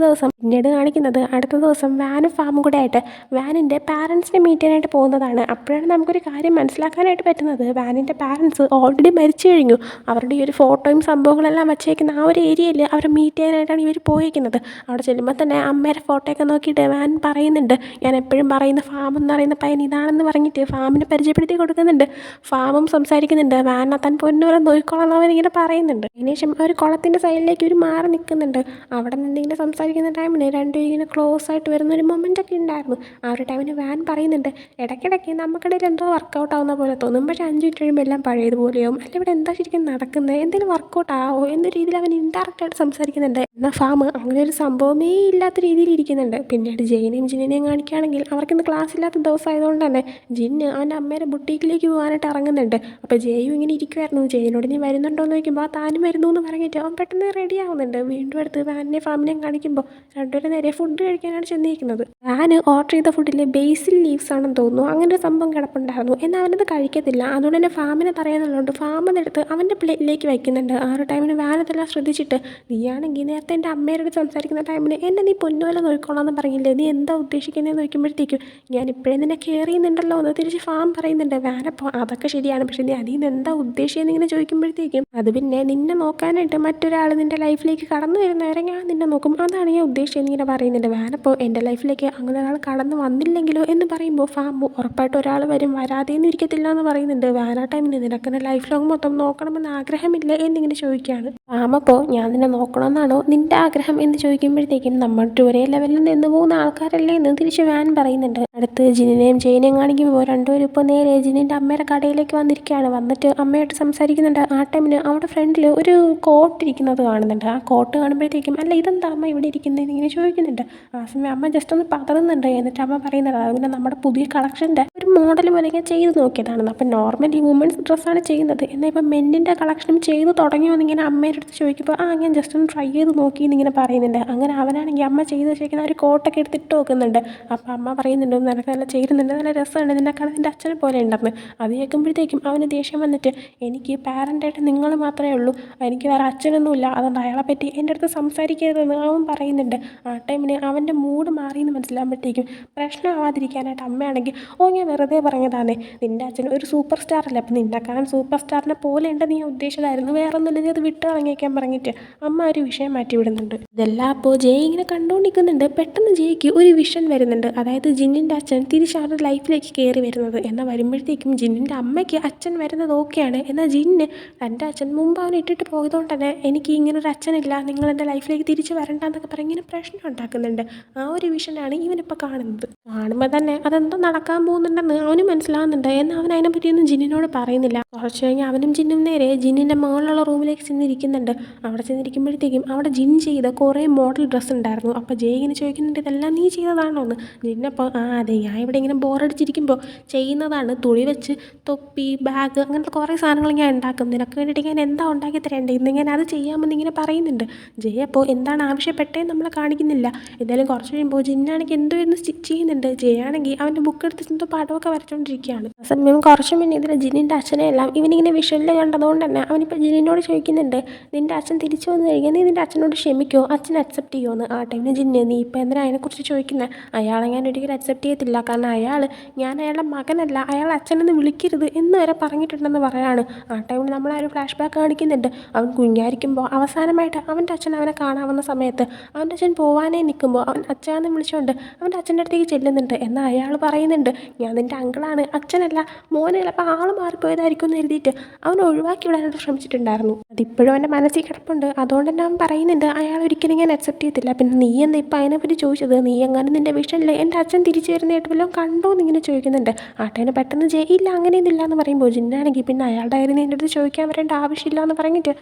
ദിവസം വാനും ഫാമും കൂടെ ആയിട്ട് വാനിൻ്റെ പാരൻസിനെ മീറ്റ് ചെയ്യാനായിട്ട് പോകുന്നതാണ്. അപ്പോഴാണ് നമുക്കൊരു കാര്യം മനസ്സിലാക്കാനായിട്ട് പറ്റുന്നത്, വാനിൻ്റെ പാരൻസ് ഓൾറെഡി മരിച്ചു കഴിഞ്ഞു, അവരുടെ ഈ ഒരു ഫോട്ടോയും സംഭവങ്ങളെല്ലാം വച്ചേക്കുന്ന ആ ഒരു ഏരിയയിൽ അവരെ മീറ്റ് ചെയ്യാനായിട്ടാണ് ഇവർ പോയിരിക്കുന്നത്. അവിടെ ചെല്ലുമ്പോൾ തന്നെ അമ്മയുടെ ഫോട്ടോയൊക്കെ നോക്കിയിട്ട് വാൻ പറയുന്നുണ്ട് ഞാൻ എപ്പോഴും പറയുന്ന ഫാം എന്ന് പറയുന്ന പയ്യൻ ഇതാണെന്ന് പറഞ്ഞിട്ട് ഫാമിനെ പരിചയപ്പെടുത്തി കൊടുക്കുന്നുണ്ട്. ഫാമും സംസാരിക്കുന്നുണ്ട്, വാൻ താൻ പൊന്നുപോലെ നോക്കിക്കോളാം അവനിങ്ങനെ പറയുന്നുണ്ട്. അതിനുശേഷം ഒരു കുളത്തിൻ്റെ സൈഡിലേക്ക് ഒരു മാറി നിൽക്കുന്നുണ്ട്. അവിടെ നിന്നിങ്ങനെ സംസാരിക്കുന്ന ടൈമിന് രണ്ടുപേരും ഇങ്ങനെ ക്ലോസ് ആയിട്ട് ആയിട്ട് വരുന്ന ഒരു മൊമെൻ്റൊക്കെ ഉണ്ടായിരുന്നു. ആ ഒരു ടൈമിന് വാൻ പറയുന്നുണ്ട്, ഇടയ്ക്കിടയ്ക്ക് നമുക്കിടയിൽ എന്തോ വർക്കൗട്ട് ആവുന്ന പോലെ തോന്നും, പക്ഷേ 5 മിനിറ്റ് കഴിയുമ്പോൾ എല്ലാം പഴയതുപോലെയാവും. അല്ല ഇവിടെ എന്താ ശരിക്കും നടക്കുന്നത്, എന്തെങ്കിലും വർക്കൗട്ട് ആവോ എന്ന രീതിയിൽ അവൻ ഇൻഡയറക്റ്റായിട്ട് സംസാരിക്കുന്നുണ്ട്. എന്നാൽ ഫാം അങ്ങനെ ഒരു സംഭവമേ ഇല്ലാത്ത രീതിയിൽ ഇരിക്കുന്നുണ്ട്. പിന്നീട് ജെയിനെയും ജിന്നിനെയും കാണിക്കുകയാണെങ്കിൽ അവർക്കിന്ന് ക്ലാസ് ഇല്ലാത്ത ദിവസമായതുകൊണ്ട് തന്നെ ജിന്ന് അവൻ്റെ അമ്മയുടെ ബുട്ടീക്കിലേക്ക് പോകാനായിട്ട് ഇറങ്ങുന്നുണ്ട്. അപ്പോൾ ജെയും ഇങ്ങനെ ഇരിക്കുമായിരുന്നു. ജെയിനോട് നീ വരുന്നുണ്ടോ എന്ന് ചോദിക്കുമ്പോൾ താനും വരുന്നു എന്ന് പറഞ്ഞിട്ട് അവൻ പെട്ടെന്ന് റെഡി ആവുന്നുണ്ട്. വീണ്ടും എടുത്ത് വാനിനെ ഫാമിനെയും കാണിക്കുമ്പോൾ രണ്ടുപേരും നേരെ ഫുഡ് കഴിക്കാനാണ് ചെന്നിരിക്കുന്നത്. വാന് ഓർഡർ ചെയ്ത ഫുഡിൽ ബേസിൽ ലീവ്സ് ആണെന്ന് തോന്നുന്നു, അങ്ങനെ ഒരു സംഭവം കിടപ്പുണ്ടായിരുന്നു. എന്നാൽ അവനത് കഴിക്കത്തില്ല. അതുകൊണ്ട് തന്നെ ഫാമിനെ പറയാനുള്ളതുകൊണ്ട് ഫാം അതെടുത്ത് അവൻ്റെ പ്ലേറ്റിലേക്ക് വയ്ക്കുന്നുണ്ട്. ആ ഒരു ടൈമിന് വാനതെല്ലാം ശ്രദ്ധിച്ചിട്ട്, നീയാണെങ്കിൽ നേരത്തെ എൻ്റെ അമ്മയോട് സംസാരിക്കുന്ന ടൈമിന് എന്നെ നീ പൊന്നുപോലെ നോക്കിക്കോളാമെന്ന് പറഞ്ഞില്ലേ, നീ എന്താ ഉദ്ദേശിക്കുന്നതെന്ന് ചോദിക്കുമ്പോഴത്തേക്കും ഞാൻ ഇപ്പോഴേ നിന്നെ കെയർ ചെയ്യുന്നുണ്ടല്ലോ എന്ന് തിരിച്ച് ഫാം പറയുന്നുണ്ട്. വാനപ്പോൾ അതൊക്കെ ശരിയാണ്, പക്ഷേ നീ അതിൽ നിന്ന് എന്താ ഉദ്ദേശിച്ചതെന്ന് ഇങ്ങനെ ചോദിക്കുമ്പോഴത്തേക്കും അത് പിന്നെ നിന്നെ നോക്കാനായിട്ട് മറ്റൊരാൾ നിൻ്റെ ലൈഫിലേക്ക് കടന്നു വരുന്നവരെ ഞാൻ നിന്നെ നോക്കും, അതാണ് ഞാൻ ഉദ്ദേശിച്ചതെന്ന് ഇങ്ങനെ പറയുന്നുണ്ട്. വാനപ്പോൾ എൻ്റെ ലൈഫിലേക്ക് അങ്ങനെ ഒരാൾ കടന്നു വന്നില്ലെങ്കിലോ എന്ന് പറയുമ്പോൾ ഫാം ഉറപ്പായിട്ട് ഒരാൾ വരും, വരാതെയൊന്നും ഇരിക്കത്തില്ല എന്ന് പറയുന്നുണ്ട്. വാന ടൈമിന് നിനക്കെന്നെ ലൈഫ് ലോങ് മൊത്തം നോക്കണമെന്ന് ആഗ്രഹമില്ല എന്നിങ്ങനെ ചോദിക്കുകയാണ്. ഫാം അപ്പോൾ ഞാൻ നിന്നെ നോക്കണമെന്നാണോ നിൻ്റെ ആഗ്രഹം എന്ന് ചോദിക്കുമ്പോഴത്തേക്കും നമ്മൾ ഒരേ ലെവലിൽ നിന്ന് പോകുന്ന ആൾക്കാരല്ലേ എന്ന് തിരിച്ച് വാൻ പറയുന്നുണ്ട്. അടുത്ത് ജിനിനെയും ജെയിനെയും കാണിക്കുമ്പോൾ രണ്ടുപേരും ഇപ്പോൾ നേരെ ജിനിൻ്റെ അമ്മയുടെ കടയിലേക്ക് വന്നിരിക്കുകയാണ്. വന്നിട്ട് അമ്മയായിട്ട് സംസാരിക്കുന്നുണ്ട്. ആ ടൈമിന് അവിടെ ഫ്രണ്ടിൽ ഒരു കോട്ട് ഇരിക്കുന്നത് കാണുന്നുണ്ട്. ആ കോട്ട് കാണുമ്പോഴത്തേക്കും അല്ല ഇതെന്താ അമ്മ ഇവിടെ ഇരിക്കുന്നതെന്ന് ഇങ്ങനെ ചോദിക്കുന്നുണ്ട്. ആ സമയം അമ്മ ജസ്റ്റ് ഒന്ന് പതറുന്നുണ്ട്. എന്നിട്ട് അമ്മ പറയുന്നത് അതുപോലെ നമ്മുടെ പുതിയ കളക്ഷൻ്റെ ഒരു മോഡൽ പോലെ ഞാൻ ചെയ്ത് നോക്കിയതാണെന്ന്. അപ്പം നോർമലി വുമൻസ് ഡ്രസ്സാണ് ചെയ്യുന്നത്, എന്നാൽ ഇപ്പം മെന്നിൻ്റെ കളക്ഷനും ചെയ്ത് തുടങ്ങിയോ എന്നിങ്ങനെ അമ്മയുടെ അടുത്ത് ചോദിക്കുമ്പോൾ ഞാൻ ജസ്റ്റ് ഒന്ന് ട്രൈ ചെയ്ത് നോക്കി എന്നിങ്ങനെ പറയുന്നുണ്ട്. അങ്ങനെ അവനാണെങ്കിൽ അമ്മ ചെയ്ത് വെച്ചേക്കുന്ന ഒരു കോട്ടൊക്കെ എടുത്തിട്ട് നോക്കുന്നുണ്ട്. അപ്പോൾ അമ്മ പറയുന്നുണ്ട് നിനക്ക് നല്ല ചേരുന്നുണ്ട്, നല്ല രസമുണ്ട്, നിന്നെക്കാളും നിൻ്റെ അച്ഛനെ പോലെ ഉണ്ടെന്ന്. അത് കേൾക്കുമ്പോഴത്തേക്കും അവന് ദേഷ്യം വന്നിട്ട് എനിക്ക് പാരൻ്റായിട്ട് നിങ്ങൾ മാത്രമേ ഉള്ളൂ, എനിക്ക് വേറെ അച്ഛനൊന്നുമില്ല, അതുകൊണ്ട് അയാളെ പറ്റി എൻ്റെ അടുത്ത് സംസാരിക്കരുതെന്ന് അവൻ പറയുന്നുണ്ട്. ആ ടൈമിന് അവൻ്റെ മൂഡ് മാറിയെന്ന് മനസ്സിലാകുമ്പോഴത്തേക്കും പ്രശ്നമാവാതിരിക്കാനായിട്ട് അമ്മയാണെങ്കിൽ ഞാൻ വെറുതെ പറഞ്ഞതാണേ, നിൻ്റെ അച്ഛൻ ഒരു സൂപ്പർ സ്റ്റാർ അല്ലേ, അപ്പം നിന്നെക്കാളും സൂപ്പർ സ്റ്റാറിനെ പോലെ ഉണ്ടെന്ന് ഞാൻ ഉദ്ദേശിച്ചതായിരുന്നു, വേറെ ഒന്നുമില്ല, നീ അത് വിട്ട് കളഞ്ഞേക്കാൻ പറഞ്ഞിട്ട് അമ്മ ഒരു വിഷയം മാറ്റി വിടുന്നുണ്ട്. ഇതെല്ലാം അപ്പോൾ ജയ് ഇങ്ങനെ കണ്ടുകൊണ്ടിരിക്കുന്നുണ്ട്. പെട്ടെന്ന് ജയ്ക്ക് ഒരു വിഷൻ വരുന്നുണ്ട്. അതായത് ജിന്നിൻ്റെ അച്ഛൻ തിരിച്ച് അവരുടെ ലൈഫിലേക്ക് കയറി വരുന്നത്. എന്നാൽ വരുമ്പോഴത്തേക്കും ജിന്നിൻ്റെ അമ്മയ്ക്ക് അച്ഛൻ വരുന്നത് ഓക്കെയാണ്. എന്നാൽ ജിന്ന് തൻ്റെ അച്ഛൻ മുമ്പ് അവനെ ഇട്ടിട്ട് പോയതുകൊണ്ട് തന്നെ എനിക്ക് ഇങ്ങനൊരു അച്ഛനില്ല, നിങ്ങൾ എൻ്റെ ലൈഫിലേക്ക് തിരിച്ച് വരണ്ട എന്നൊക്കെ പറഞ്ഞ് ഇങ്ങനെ പ്രശ്നം ഉണ്ടാക്കുന്നുണ്ട്. ആ ഒരു വിഷനാണ് ഇവനിപ്പോൾ കാണുന്നത്. കാണുമ്പോൾ തന്നെ അതെന്തോ നടക്കാൻ പോകുന്നുണ്ടെന്ന് അവന് മനസ്സിലാവുന്നുണ്ട്. എന്നാൽ അവൻ അതിനെപ്പറ്റിയൊന്നും ജിന്നിനോട് പറയുന്നില്ല. കുറച്ച് കഴിഞ്ഞ് അവനും ജിന്നും നേരെ ജിന്നിൻ്റെ മുകളിലുള്ള റൂമിലേക്ക് ചെന്നിരിക്കുന്നുണ്ട്. അവിടെ ചെന്നിരിക്കുമ്പോഴത്തേക്കും അവിടെ ജിൻ ചെയ്ത കുറേ മോഡൽ ഡ്രസ്സ് ഉണ്ടായിരുന്നു. അപ്പോൾ ജയ് ഇങ്ങനെ ചോദിക്കുന്നുണ്ട് ഇതെല്ലാം നീ ചെയ്തതാണോ എന്ന്. ജിന്നപ്പോൾ അതെ, ഞാൻ ഇവിടെ ഇങ്ങനെ ബോറടിച്ചിരിക്കുമ്പോൾ ചെയ്യുന്നതാണ്, തുണി വെച്ച് തൊപ്പി ബാഗ് അങ്ങനത്തെ കുറേ സാധനങ്ങൾ ഞാൻ ഉണ്ടാക്കും, നിനക്ക് വേണ്ടിയിട്ട് ഞാൻ എന്താ ഉണ്ടാക്കി തരേണ്ടത്, ഇന്ന് ഞാൻ അത് ചെയ്യാമെന്ന് ഇങ്ങനെ പറയുന്നുണ്ട്. ജയ് അപ്പോൾ എന്താണ് ആവശ്യപ്പെട്ടതെന്ന് നമ്മളെ കാണിക്കുന്നില്ല. എന്തായാലും കുറച്ച് കഴിയുമ്പോൾ ജിന്നാണെങ്കിൽ എന്തോ ഇരുന്ന് സ്റ്റിച്ച് ചെയ്യുന്നുണ്ട്. ജയ് ആണെങ്കിൽ അവൻ്റെ ബുക്ക് എടുത്ത് എന്തോ പടമൊക്കെ വരച്ചുകൊണ്ടിരിക്കുകയാണ്. ആ സമയം കുറച്ച് മുന്നേ ഇതിൽ ജിന്നിൻ്റെ അച്ഛനെ എല്ലാം ഇവനിങ്ങനെ വിഷ്വലിൽ കണ്ടതുകൊണ്ട് തന്നെ അവനിപ്പോൾ ജിന്നിനോട് ചോദിക്കുന്നുണ്ട് നിൻ്റെ അച്ഛൻ തിരിച്ചു വന്നു കഴിഞ്ഞാൽ നീ നിൻ്റെ അച്ഛനോട് ക്ഷമിക്കുമോ, അച്ഛൻ അക്സെപ്റ്റ് ചെയ്യുമോ എന്ന്. ആ ടൈമിന് ജിന്ന് നീ ഇപ്പോൾ എന്തിനാ അതിനെക്കുറിച്ച് ചോദിക്കുന്നത്, അയാളെ ഞാൻ ഒരിക്കലും അക്സെപ്റ്റ് ചെയ്യത്തില്ല, കാരണം ഞാൻ അയാളുടെ മകനല്ല, അയാൾ അച്ഛനെന്ന് വിളിക്കരുത് എന്ന് വരെ പറഞ്ഞിട്ടുണ്ടെന്ന് പറയാണ്. ആ ടൈമിൽ നമ്മൾ ആ ഒരു ഫ്ലാഷ് ബാക്ക് കാണിക്കുന്നുണ്ട്. അവൻ കുഞ്ഞായിരിക്കുമ്പോൾ അവസാനമായിട്ട് അവൻ്റെ അച്ഛൻ അവനെ കാണാവുന്ന സമയത്ത് അവൻ്റെ അച്ഛൻ പോവാനേ നിൽക്കുമ്പോൾ അവൻ അച്ഛനെന്ന് വിളിച്ചുകൊണ്ട് അവൻ്റെ അച്ഛൻ്റെ അടുത്തേക്ക് ചെല്ലുന്നുണ്ട്. എന്നാൽ അയാൾ പറയുന്നുണ്ട് ഞാൻ നിൻ്റെ അങ്കിളാണ്, അച്ഛനല്ല, മോനല്ല, അപ്പോൾ ആൾ മാറിപ്പോയതായിരിക്കും എന്ന് എഴുതിയിട്ട് അവൻ ഒഴിവാക്കി വിടാനായിട്ട് ശ്രമിച്ചിട്ടുണ്ടായിരുന്നു. അതിപ്പോഴും അവൻ്റെ മനസ്സിൽ കിടപ്പുണ്ട്. അതുകൊണ്ട് തന്നെ അവൻ പറയുന്നുണ്ട് അയാൾ ഒരിക്കലും ഞാൻ അക്സെപ്റ്റ് ചെയ്യത്തില്ല. പിന്നെ നീ എന്താ ഇപ്പോൾ അതിനെപ്പറ്റി ചോദിച്ചത്, നീ എങ്ങനെ നിൻ്റെ വിഷനിൽ എൻ്റെ അച്ഛൻ തിരിച്ചു വരുന്നതായിട്ട് വല്ലതും കണ്ടോ എന്നിങ്ങനെ ചോദിക്കുന്നുണ്ട്. ആട്ടേനെ പെട്ടെന്ന് ജയില്ല അങ്ങനെയൊന്നുമില്ല എന്ന് പറയുമ്പോൾ ജിന്നാണെങ്കിൽ പിന്നെ അയാളുടെ കാര്യം എൻ്റെ അടുത്ത് ചോദിക്കാൻ വരേണ്ട ആവശ്യമില്ല എന്ന് പറഞ്ഞിട്ട്